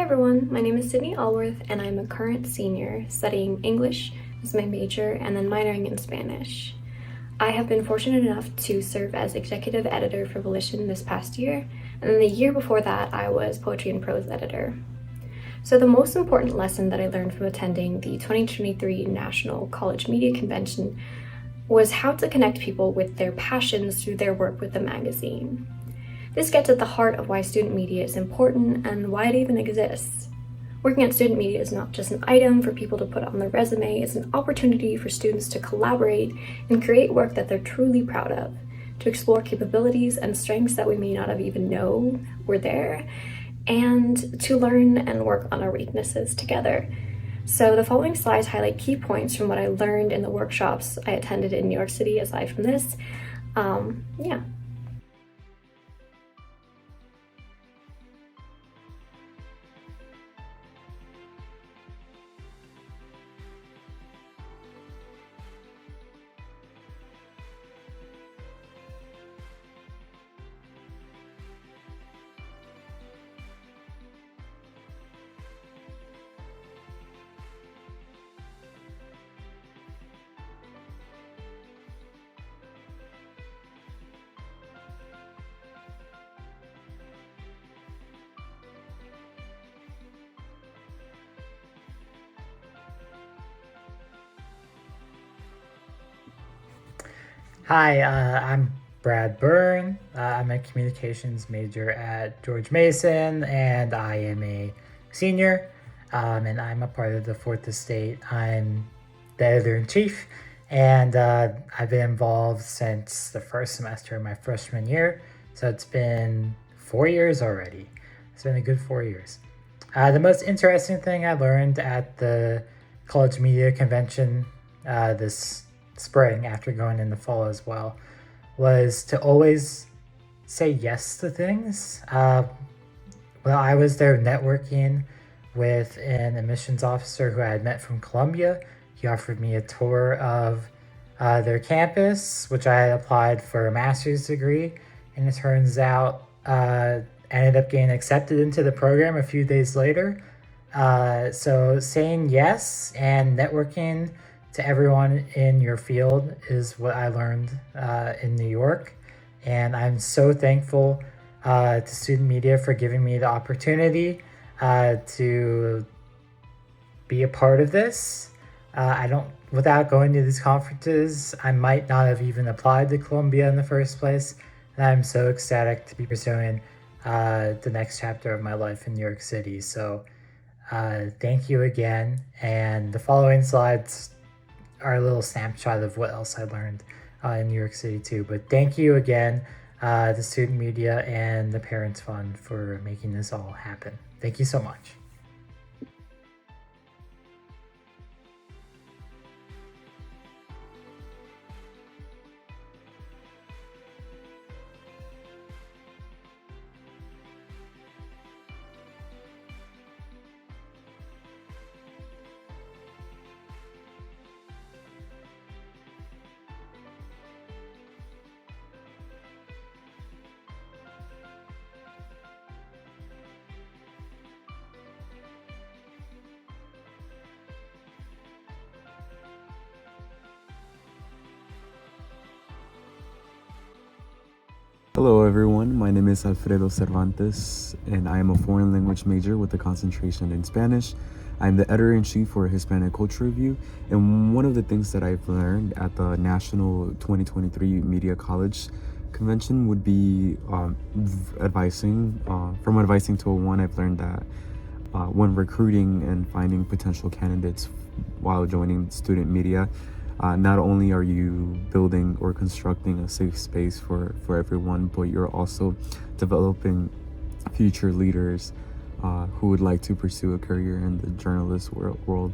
everyone, my name is Sydney Allworth and I'm a current senior studying English as my major and then minoring in Spanish. I have been fortunate enough to serve as executive editor for Volition this past year, and then the year before that I was poetry and prose editor. So the most important lesson that I learned from attending the 2023 National College Media Convention was how to connect people with their passions through their work with the magazine. This gets at the heart of why student media is important and why it even exists. Working at student media is not just an item for people to put on their resume, it's an opportunity for students to collaborate and create work that they're truly proud of, to explore capabilities and strengths that we may not have even known were there, and to learn and work on our weaknesses together. So the following slides highlight key points from what I learned in the workshops I attended in New York City aside from this. Hi, I'm Brad Byrne. I'm a communications major at George Mason, and I am a senior, and I'm a part of the Fourth Estate. I'm the editor-in-chief, and I've been involved since the first semester of my freshman year, so it's been 4 years already. It's been a good 4 years. The most interesting thing I learned at the College Media Convention this spring, after going in the fall as well, was to always say yes to things. Well, I was there networking with an admissions officer who I had met from Columbia. He offered me a tour of their campus, which I had applied for a master's degree, and it turns out I ended up getting accepted into the program a few days later. So saying yes and networking to everyone in your field is what I learned in New York. And I'm so thankful to student media for giving me the opportunity to be a part of this. Without going to these conferences, I might not have even applied to Columbia in the first place. And I'm so ecstatic to be pursuing the next chapter of my life in New York City. So thank you again. And the following slides are a little snapshot of what else I learned in New York City too. But thank you again to Student Media and the Parents Fund for making this all happen. Thank you so much. Hello everyone, my name is Alfredo Cervantes and I am a foreign language major with a concentration in Spanish. I'm the editor-in-chief for Hispanic Culture Review, and one of the things that I've learned at the National 2023 Media College Convention would be advising. From advising to one, I've learned that when recruiting and finding potential candidates while joining student media, not only are you building or constructing a safe space for everyone, but you're also developing future leaders who would like to pursue a career in the journalist world.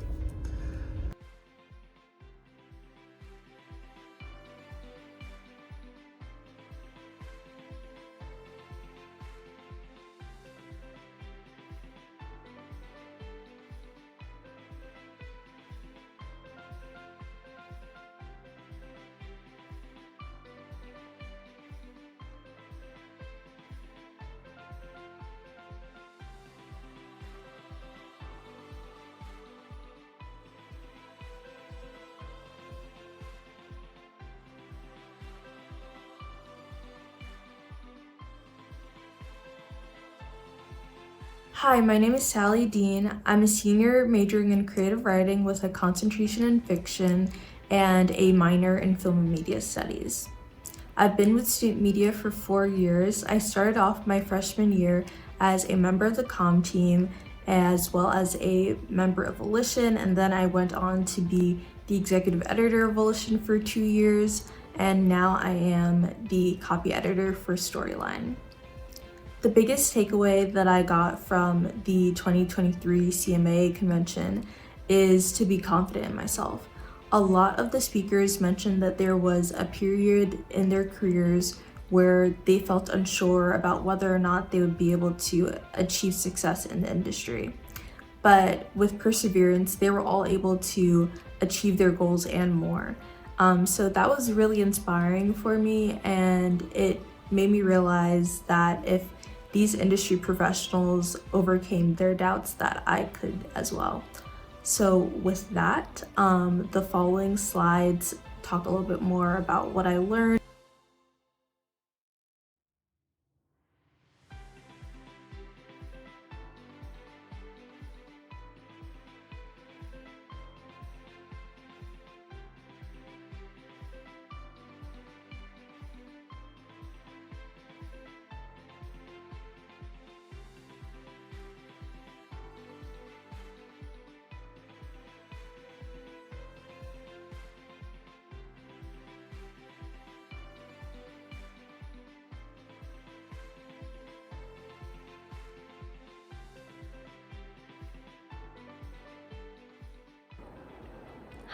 Hi, my name is Sally Dean. I'm a senior majoring in creative writing with a concentration in fiction and a minor in film and media studies. I've been with student media for 4 years. I started off my freshman year as a member of the comm team as well as a member of Volition, and then I went on to be the executive editor of Volition for 2 years, and now I am the copy editor for Storyline. The biggest takeaway that I got from the 2023 CMA convention is to be confident in myself. A lot of the speakers mentioned that there was a period in their careers where they felt unsure about whether or not they would be able to achieve success in the industry. But with perseverance, they were all able to achieve their goals and more. So that was really inspiring for me, and it made me realize that if these industry professionals overcame their doubts, that I could as well. So with that, the following slides talk a little bit more about what I learned.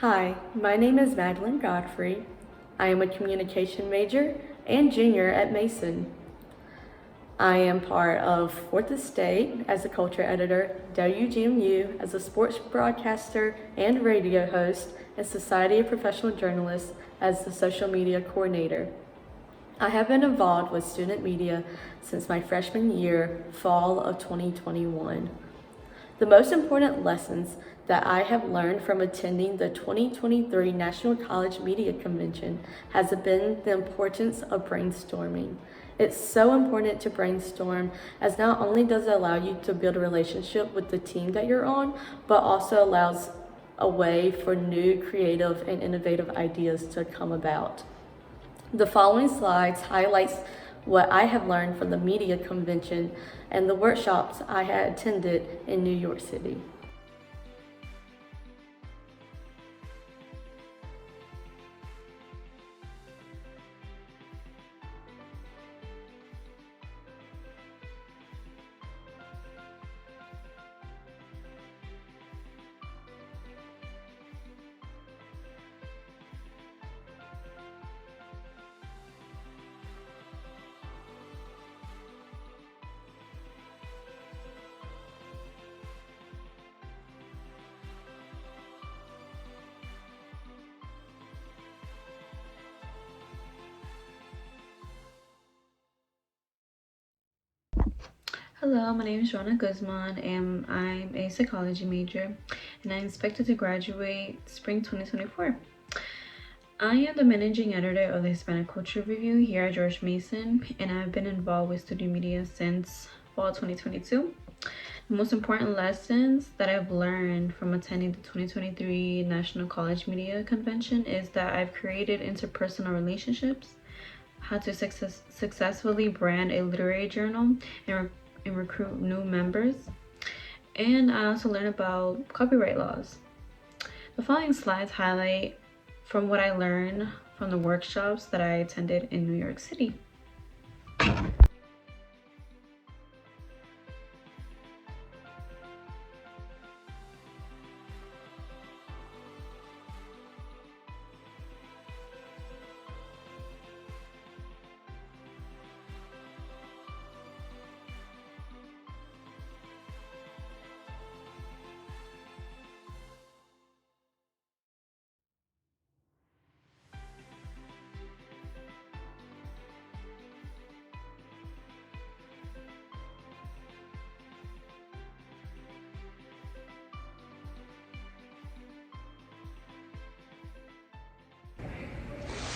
Hi, my name is Madeline Godfrey. I am a communication major and junior at Mason. I am part of Fourth Estate as a culture editor, WGMU as a sports broadcaster and radio host, and Society of Professional Journalists as the social media coordinator. I have been involved with student media since my freshman year, fall of 2021. The most important lessons that I have learned from attending the 2023 National College Media Convention has been the importance of brainstorming. It's so important to brainstorm, as not only does it allow you to build a relationship with the team that you're on, but also allows a way for new creative and innovative ideas to come about. The following slides highlights what I have learned from the media convention and the workshops I had attended in New York City. Hello, my name is Joanna Guzman, and I'm a psychology major, and I'm expected to graduate spring 2024. I am the managing editor of the Hispanic Culture Review here at George Mason, and I've been involved with student media since fall 2022. The most important lessons that I've learned from attending the 2023 National College Media Convention is that I've created interpersonal relationships, how to successfully brand a literary journal, and recruit new members. And I also learned about copyright laws. The following slides highlight from what I learned from the workshops that I attended in New York City.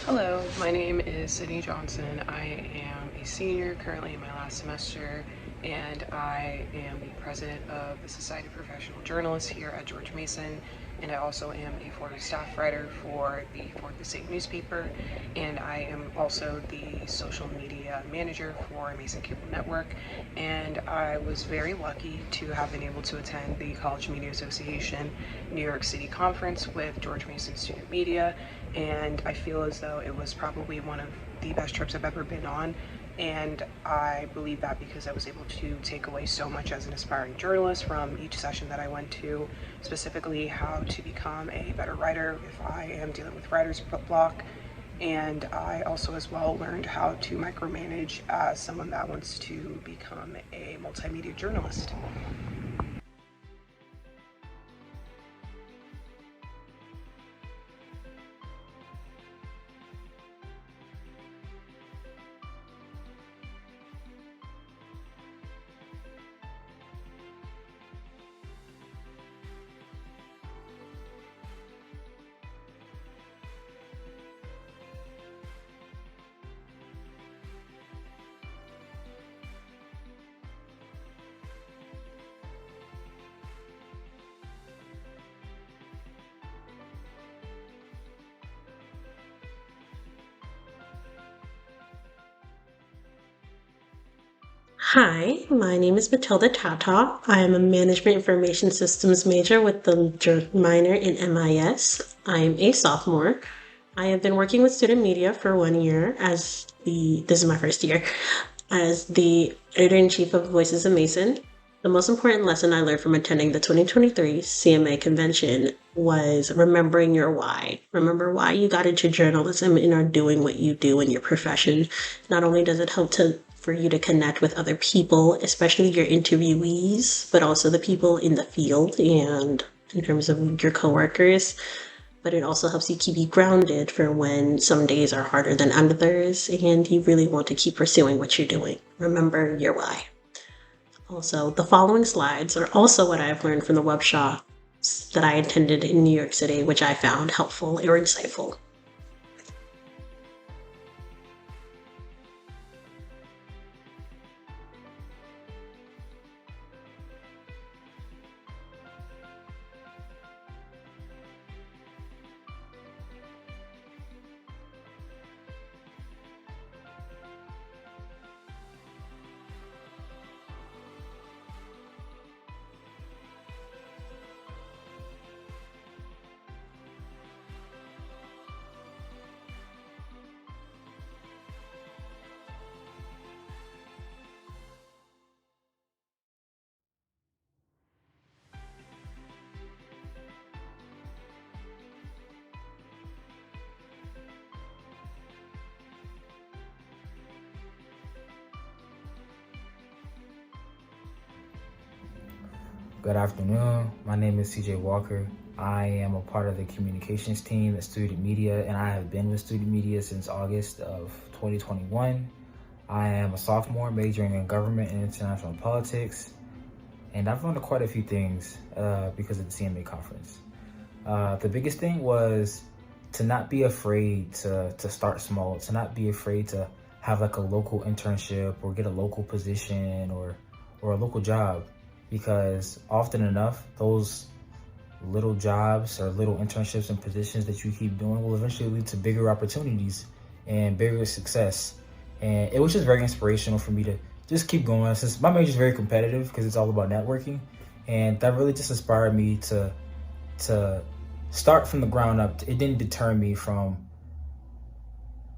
Hello, my name is Sydney Johnson. I am a senior currently in my last semester, and I am the president of the Society of Professional Journalists here at George Mason, and I also am a former staff writer for the Fourth Estate newspaper, and I am also the social media manager for Mason Cable Network, and I was very lucky to have been able to attend the College Media Association New York City conference with George Mason Student Media, and I feel as though it was probably one of the best trips I've ever been on. And I believe that because I was able to take away so much as an aspiring journalist from each session that I went to, specifically how to become a better writer if I am dealing with writer's block. And I also as well learned how to micromanage as someone that wants to become a multimedia journalist. Hi, my name is Matilda Tata. I am a Management Information Systems major with the minor in MIS. I am a sophomore. I have been working with student media for 1 year this is my first year, as the editor-in-chief of Voices of Mason. The most important lesson I learned from attending the 2023 CMA convention was remembering your why. Remember why you got into journalism and are doing what you do in your profession. Not only does it help for you to connect with other people, especially your interviewees, but also the people in the field and in terms of your coworkers. But it also helps you keep you grounded for when some days are harder than others and you really want to keep pursuing what you're doing. Remember your why. Also, the following slides are also what I've learned from the workshops that I attended in New York City, which I found helpful or insightful. Good afternoon. My name is CJ Walker. I am a part of the communications team at Student Media, and I have been with Student Media since August of 2021. I am a sophomore majoring in government and international politics, and I've learned quite a few things because of the CMA conference. The biggest thing was to not be afraid to start small, to not be afraid to have like a local internship or get a local position or a local job. Because often enough, those little jobs or little internships and positions that you keep doing will eventually lead to bigger opportunities and bigger success. And it was just very inspirational for me to just keep going, since my major is very competitive because it's all about networking. And that really just inspired me to start from the ground up. It didn't deter me from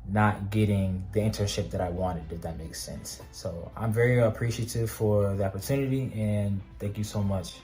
not getting the internship that I wanted, if that makes sense. So I'm very appreciative for the opportunity, and thank you so much.